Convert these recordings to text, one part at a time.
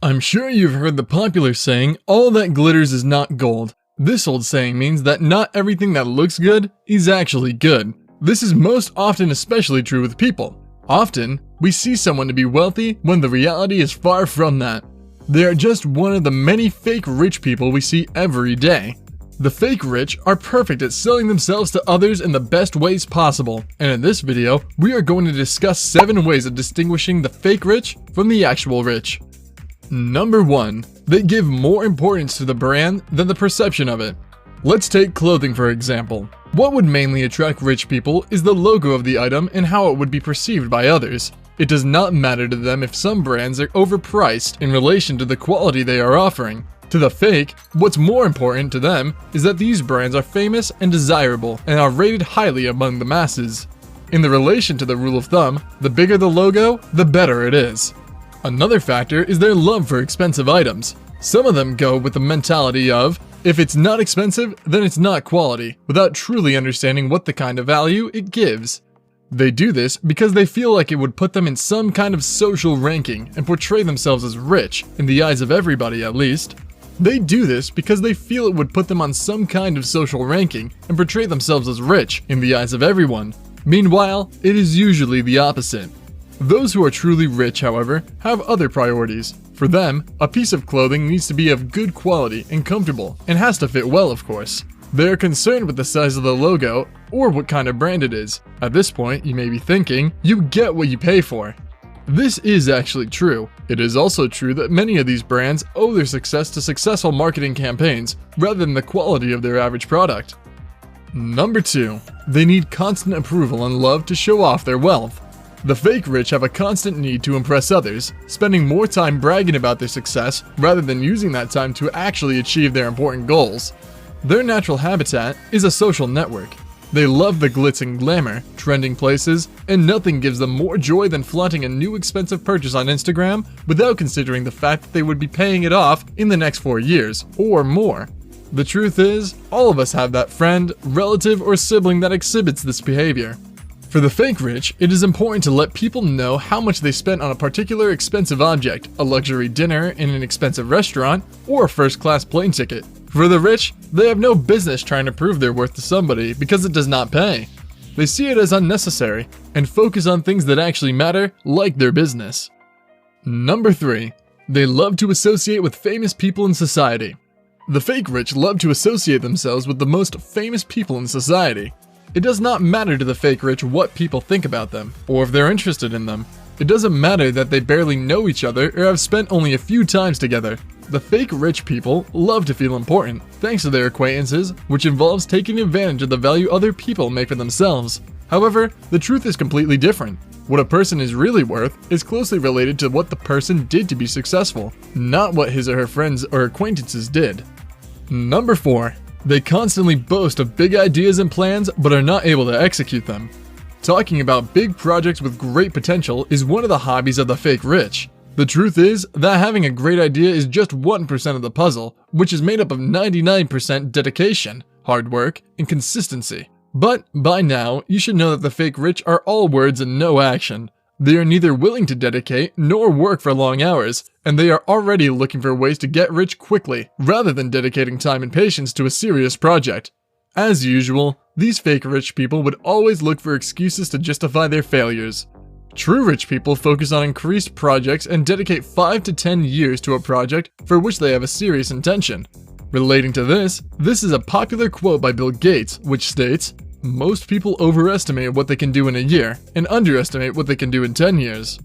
I'm sure you've heard the popular saying, all that glitters is not gold. This old saying means that not everything that looks good is actually good. This is most often especially true with people. Often, we see someone to be wealthy when the reality is far from that. They are just one of the many fake rich people we see every day. The fake rich are perfect at selling themselves to others in the best ways possible, and in this video, we are going to discuss 7 ways of distinguishing the fake rich from the actual rich. Number 1. They give more importance to the brand than the perception of it. Let's take clothing for example. What would mainly attract rich people is the logo of the item and how it would be perceived by others. It does not matter to them if some brands are overpriced in relation to the quality they are offering. To the fake, what's more important to them is that these brands are famous and desirable and are rated highly among the masses. In the relation to the rule of thumb, the bigger the logo, the better it is. Another factor is their love for expensive items. Some of them go with the mentality of, if it's not expensive, then it's not quality, without truly understanding what the kind of value it gives. They do this because they feel like it would put them in some kind of social ranking and portray themselves as rich, in the eyes of everybody at least. They do this because they feel it would put them on some kind of social ranking and portray themselves as rich in the eyes of everyone. Meanwhile, it is usually the opposite. Those who are truly rich, however, have other priorities. For them, a piece of clothing needs to be of good quality and comfortable, and has to fit well, of course. They are concerned with the size of the logo or what kind of brand it is. At this point, you may be thinking, you get what you pay for. This is actually true. It is also true that many of these brands owe their success to successful marketing campaigns rather than the quality of their average product. Number 2. They need constant approval and love to show off their wealth. The fake rich have a constant need to impress others, spending more time bragging about their success rather than using that time to actually achieve their important goals. Their natural habitat is a social network. They love the glitz and glamour, trending places, and nothing gives them more joy than flaunting a new expensive purchase on Instagram without considering the fact that they would be paying it off in the next 4 years, or more. The truth is, all of us have that friend, relative, or sibling that exhibits this behavior. For the fake rich, it is important to let people know how much they spent on a particular expensive object, a luxury dinner in an expensive restaurant, or a first-class plane ticket. For the rich, they have no business trying to prove their worth to somebody because it does not pay. They see it as unnecessary and focus on things that actually matter, like their business. Number 3. They love to associate with famous people in society. The fake rich love to associate themselves with the most famous people in society. It does not matter to the fake rich what people think about them, or if they're interested in them. It doesn't matter that they barely know each other or have spent only a few times together. The fake rich people love to feel important, thanks to their acquaintances, which involves taking advantage of the value other people make for themselves. However, the truth is completely different. What a person is really worth is closely related to what the person did to be successful, not what his or her friends or acquaintances did. Number 4. They constantly boast of big ideas and plans but are not able to execute them. Talking about big projects with great potential is one of the hobbies of the fake rich. The truth is that having a great idea is just 1% of the puzzle, which is made up of 99% dedication, hard work, and consistency. But by now, you should know that the fake rich are all words and no action. They are neither willing to dedicate nor work for long hours, and they are already looking for ways to get rich quickly, rather than dedicating time and patience to a serious project. As usual, these fake rich people would always look for excuses to justify their failures. True rich people focus on increased projects and dedicate 5 to 10 years to a project for which they have a serious intention. Relating to this is a popular quote by Bill Gates, which states, "Most people overestimate what they can do in a year and underestimate what they can do in 10 years.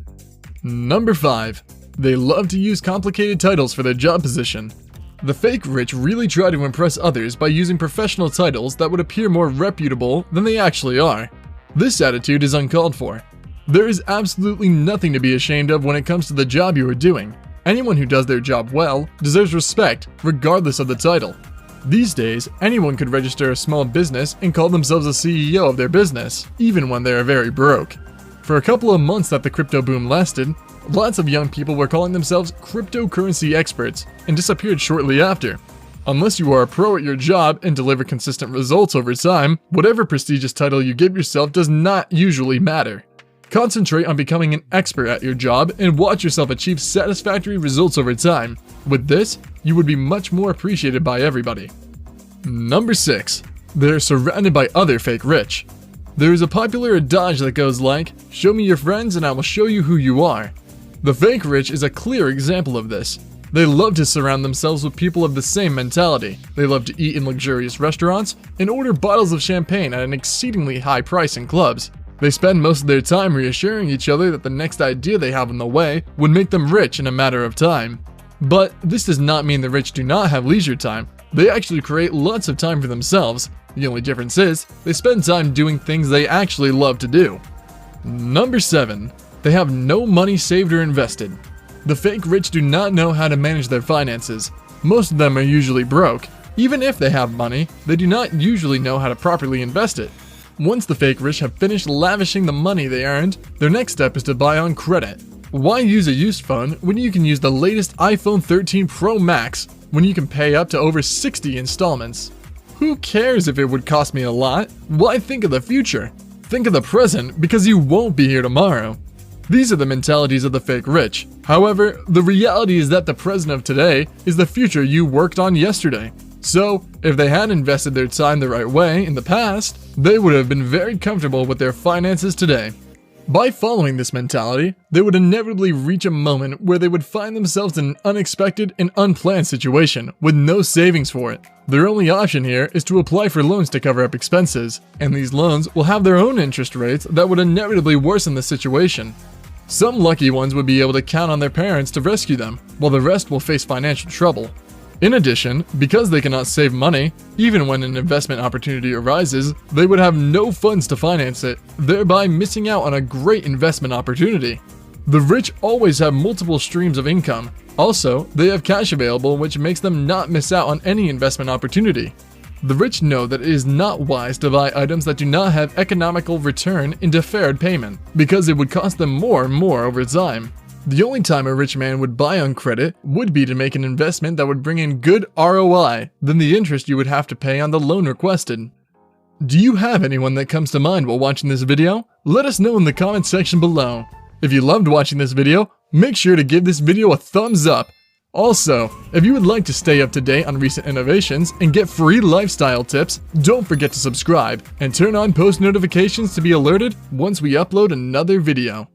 Number 5. They love to use complicated titles for their job position. The fake rich really try to impress others by using professional titles that would appear more reputable than they actually are. This attitude is uncalled for. There is absolutely nothing to be ashamed of when it comes to the job you are doing. Anyone who does their job well deserves respect, regardless of the title. These days, anyone could register a small business and call themselves a CEO of their business, even when they are very broke. For a couple of months that the crypto boom lasted, lots of young people were calling themselves cryptocurrency experts and disappeared shortly after. Unless you are a pro at your job and deliver consistent results over time, whatever prestigious title you give yourself does not usually matter. Concentrate on becoming an expert at your job and watch yourself achieve satisfactory results over time. With this, you would be much more appreciated by everybody. Number 6. They're surrounded by other fake rich. There is a popular adage that goes like, "Show me your friends and I will show you who you are." The fake rich is a clear example of this. They love to surround themselves with people of the same mentality. They love to eat in luxurious restaurants and order bottles of champagne at an exceedingly high price in clubs. They spend most of their time reassuring each other that the next idea they have on the way would make them rich in a matter of time. But this does not mean the rich do not have leisure time. They actually create lots of time for themselves. The only difference is, they spend time doing things they actually love to do. Number 7. They have no money saved or invested. The fake rich do not know how to manage their finances. Most of them are usually broke. Even if they have money, they do not usually know how to properly invest it. Once the fake rich have finished lavishing the money they earned, their next step is to buy on credit. Why use a used phone when you can use the latest iPhone 13 Pro Max when you can pay up to over 60 installments? Who cares if it would cost me a lot? Why think of the future? Think of the present, because you won't be here tomorrow. These are the mentalities of the fake rich. However, the reality is that the present of today is the future you worked on yesterday. So, if they had invested their time the right way in the past, they would have been very comfortable with their finances today. By following this mentality, they would inevitably reach a moment where they would find themselves in an unexpected and unplanned situation with no savings for it. Their only option here is to apply for loans to cover up expenses, and these loans will have their own interest rates that would inevitably worsen the situation. Some lucky ones would be able to count on their parents to rescue them, while the rest will face financial trouble. In addition, because they cannot save money, even when an investment opportunity arises, they would have no funds to finance it, thereby missing out on a great investment opportunity. The rich always have multiple streams of income. Also, they have cash available, which makes them not miss out on any investment opportunity. The rich know that it is not wise to buy items that do not have economical return in deferred payment, because it would cost them more and more over time. The only time a rich man would buy on credit would be to make an investment that would bring in good ROI than the interest you would have to pay on the loan requested. Do you have anyone that comes to mind while watching this video? Let us know in the comment section below. If you loved watching this video, make sure to give this video a thumbs up. Also, if you would like to stay up to date on recent innovations and get free lifestyle tips, don't forget to subscribe and turn on post notifications to be alerted once we upload another video.